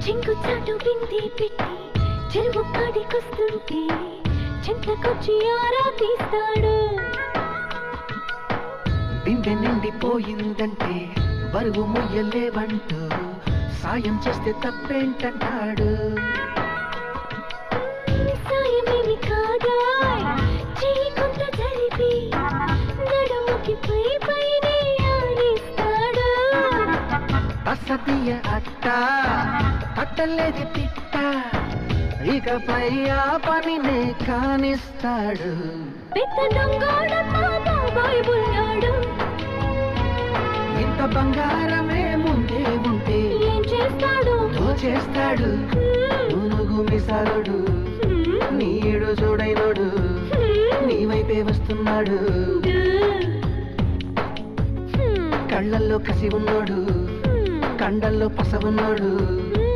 చింకు చాటు బింది పెట్టి చెరువు కాడికొస్తుంటే చెంతకొచ్చి ఆరా తీస్తాడు. బిందె నిండిపోయిందంటే బరువు మొయ్యలేవంటూ సాయం చేస్తే తప్పేంటంటాడు. సాయమేమి కాదా చెయ్యి కొంత జరిపి నడుముకి పై పైనే ఆరేస్తాడు. అసతీయ అట్ట కట్టలేది తిట్ట ఇకపై ఆ పనినే కానిస్తాడు. పెద్ద దొంగోడమ్మా బాబాయ్ బుల్లాడు. ఇంత బంగారమే ముందే ఉంటే ఏం చేస్తాడు? దోచేస్తాడు. నునుగు మిసాలుడు నీడు చూడైనడు నీ వైపే వస్తున్నాడు. కళ్ళల్లో కసి ఉన్నాడు కండల్లో పస ఉన్నాడు.